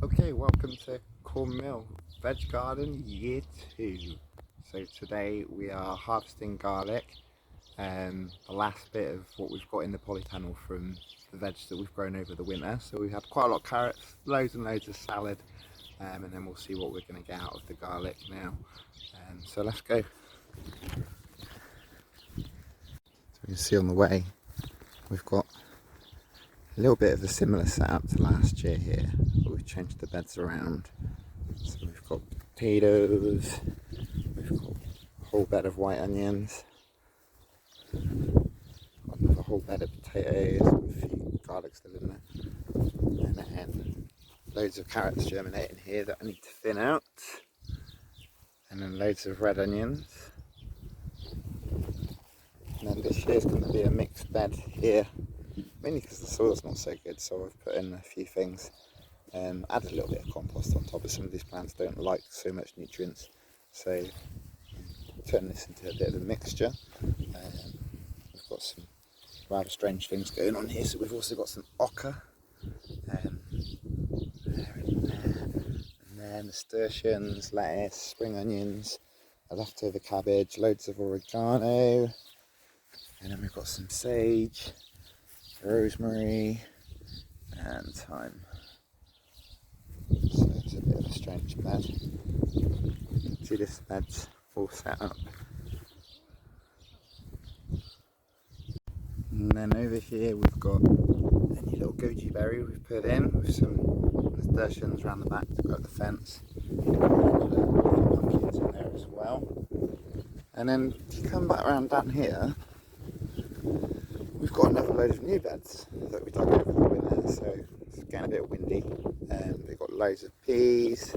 Okay, welcome to Cornmill Veg Garden Year 2. So today we are harvesting garlic, the last bit of what we've got in the polytunnel from the veg that we've grown over the winter. So we've had quite a lot of carrots, loads and loads of salad, and then we'll see what we're going to get out of the garlic now. So let's go. So you can see on the way we've got a little bit of a similar setup to last year here, but we've changed the beds around. So we've got potatoes, we've got a whole bed of white onions, got another whole bed of potatoes with a few garlic still in there, and then loads of carrots germinating here that I need to thin out, and then loads of red onions. And then this year's going to be a mixed bed here, mainly because the soil's not so good, so I've put in a few things. Added a little bit of compost on top, of some of these plants don't like so much nutrients, so turn this into a bit of a mixture. We've got some rather strange things going on here, so we've also got some ochre there and there, and then nasturtiums, lettuce, spring onions, a leftover cabbage, loads of oregano, and then we've got some sage, rosemary and thyme. So it's a bit of a strange bed. See, this bed's all set up. And then over here we've got a new little goji berry we've put in with some nasturtiums around the back to go up the fence. And pumpkins in there as well. And then if you come back around down here, we've got another load of new beds that we dug over the winter, so it's getting a bit windy. We've got loads of peas,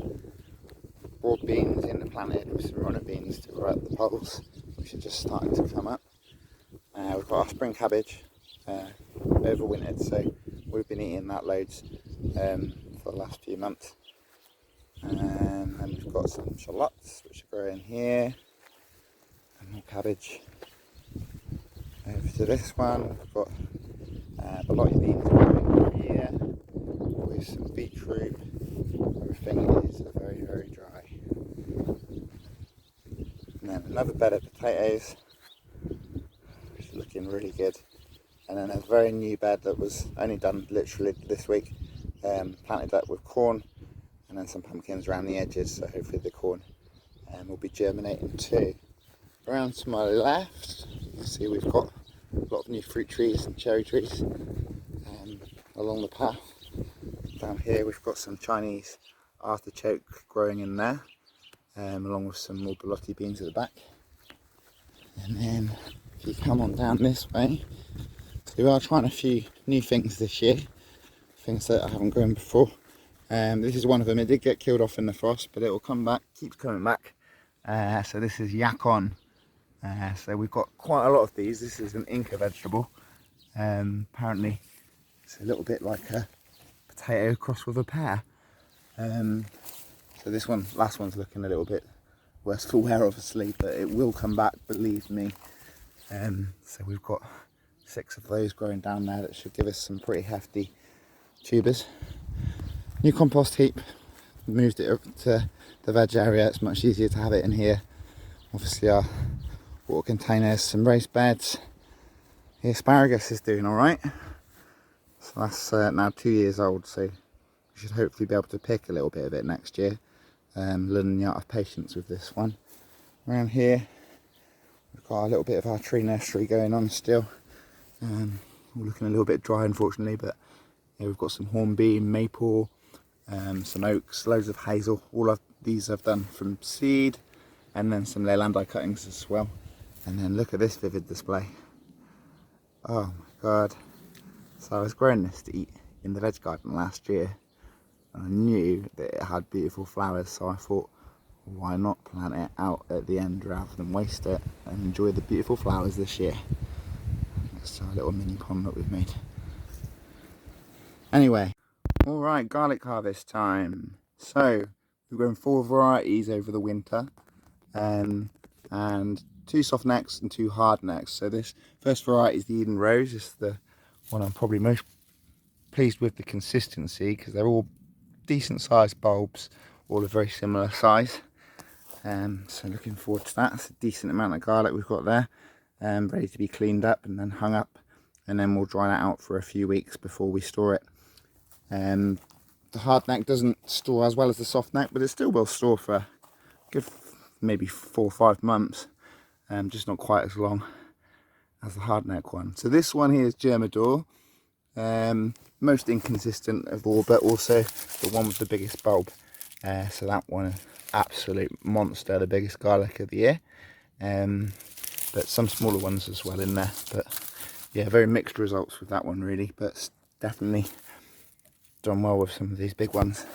broad beans in the planted with some runner beans to grow up the poles, which are just starting to come up. We've got our spring cabbage overwintered, so we've been eating that loads for the last few months. And then we've got some shallots which are growing here, and more cabbage. Over to this one, we've got bologna beans growing here with some beetroot. Everything is very, very dry. And then another bed of potatoes, which is looking really good. And then a very new bed that was only done literally this week, planted up with corn, and then some pumpkins around the edges, so hopefully the corn will be germinating too. Around to my left, you can see we've got a lot of new fruit trees and cherry trees along the path. Down here we've got some Chinese artichoke growing in there, along with some more bologna beans at the back. And then if you come on down this way, so we are trying a few new things this year, things that I haven't grown before. This is one of them. It did get killed off in the frost, but it will come back, keeps coming back. So this is yacon. So we've got quite a lot of these. This is an Inca vegetable. Apparently it's a little bit like a potato crossed with a pear. So this one, last one's looking a little bit worse for wear obviously, but it will come back, believe me. So we've got 6 of those growing down there that should give us some pretty hefty tubers. New compost heap, moved it up to the veg area. It's much easier to have it in here. Obviously our water containers, some raised beds. The asparagus is doing all right. So that's now 2 years old, so we should hopefully be able to pick a little bit of it next year. Learning the art of patience with this one. Around here we've got a little bit of our tree nursery going on still. We're looking a little bit dry unfortunately, but yeah, we've got some hornbeam, maple, some oaks, loads of hazel. All of these I've done from seed, and then some Leylandii cuttings as well. And then look at this vivid display. Oh my god. So I was growing this to eat in the veg garden last year, and I knew that it had beautiful flowers, so I thought, why not plant it out at the end rather than waste it and enjoy the beautiful flowers this year. Next to our little mini pond that we've made. Anyway, alright, garlic harvest time. So we've grown 4 varieties over the winter, and 2 soft necks and 2 hard necks. So this first variety is the Eden Rose. It's the one I'm probably most pleased with the consistency, because they're all decent sized bulbs, all a very similar size. So looking forward to that. It's a decent amount of garlic we've got there, ready to be cleaned up and then hung up, and then we'll dry that out for a few weeks before we store it. The hard neck doesn't store as well as the soft neck, but it still will store for a good maybe 4 or 5 months, just not quite as long as the hard neck one. So this one here is Germador, most inconsistent of all, but also the one with the biggest bulb. So that one, absolute monster, the biggest garlic of the year. But some smaller ones as well in there. But yeah, very mixed results with that one really, but definitely done well with some of these big ones.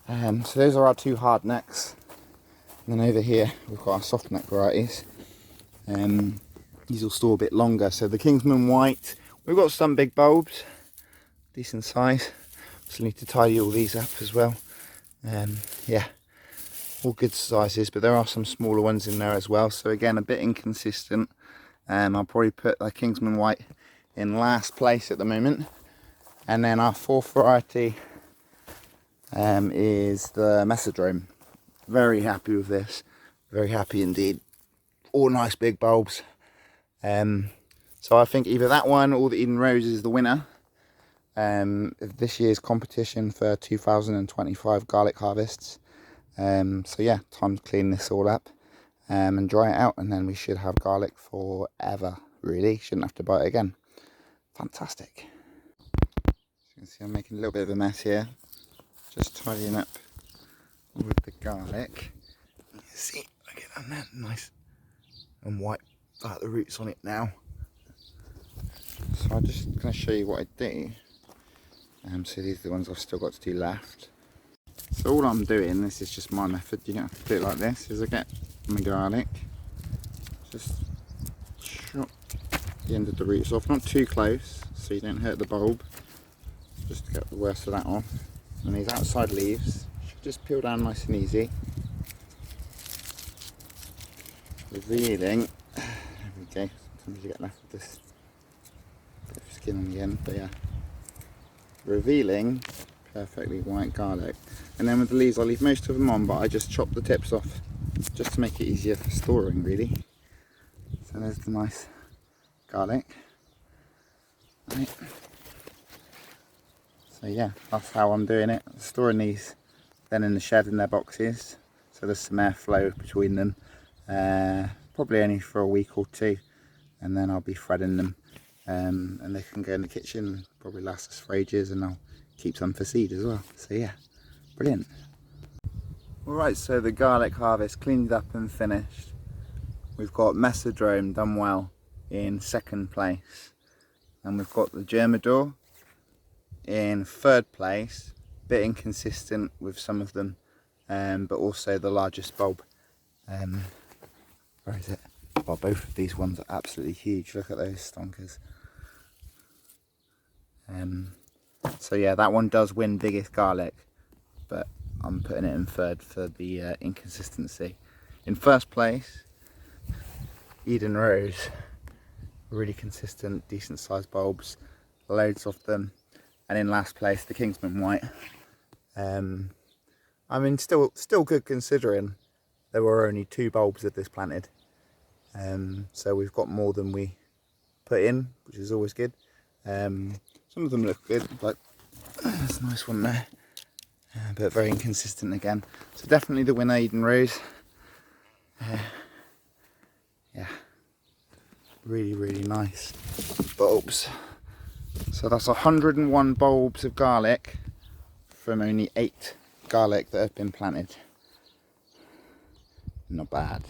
So those are our 2 hard necks. And then over here we've got our soft neck varieties. These will store a bit longer. So the Kingsman White, we've got some big bulbs, decent size. Just need to tidy all these up as well. Yeah, all good sizes, but there are some smaller ones in there as well. So again, a bit inconsistent. I'll probably put the Kingsman White in last place at the moment. And then our 4th variety is the Mesodrome. Very happy with this, very happy indeed. All nice big bulbs. So I think either that one or the Eden Rose is the winner of this year's competition for 2025 garlic harvests. So yeah, time to clean this all up and dry it out, and then we should have garlic forever, really. Shouldn't have to buy it again. Fantastic. You can see I'm making a little bit of a mess here, just tidying up with the garlic. You can see, look at that, nice and white, like the roots on it now. So I'm just going to show you what I do. So these are the ones I've still got to do left. So all I'm doing, this is just my method, you don't have to do it like this, is I get my garlic, just chop the end of the roots off, not too close so you don't hurt the bulb, just to get the worst of that off. And these outside leaves should just peel down nice and easy. Revealing, there we go, sometimes you get left with this bit of skin on the end, but yeah, revealing perfectly white garlic. And then with the leaves, I'll leave most of them on, but I just chop the tips off just to make it easier for storing, really. So there's the nice garlic. Right. So yeah, that's how I'm doing it. Storing these then in the shed in their boxes, so there's some airflow between them. Probably only for a week or 2, and then I'll be threading them, and they can go in the kitchen, probably last us for ages, and I'll keep some for seed as well. So yeah, brilliant. Alright, so the garlic harvest cleaned up and finished. We've got Mesodrome done well in 2nd place, and we've got the Germador in 3rd place, bit inconsistent with some of them, but also the largest bulb. Where is it? Well, both of these ones are absolutely huge. Look at those stonkers. So yeah, that one does win biggest garlic, but I'm putting it in 3rd for the inconsistency. In 1st place, Eden Rose. Really consistent, decent sized bulbs, loads of them. And in last place, the Kingsman White. I mean, still good considering there were only 2 bulbs of this planted. So we've got more than we put in, which is always good. Some of them look good, like there's a nice one there, but very inconsistent again. So definitely the winner, Eden Rose. Yeah, really nice bulbs. So that's 101 bulbs of garlic from only 8 garlic that have been planted. Not bad.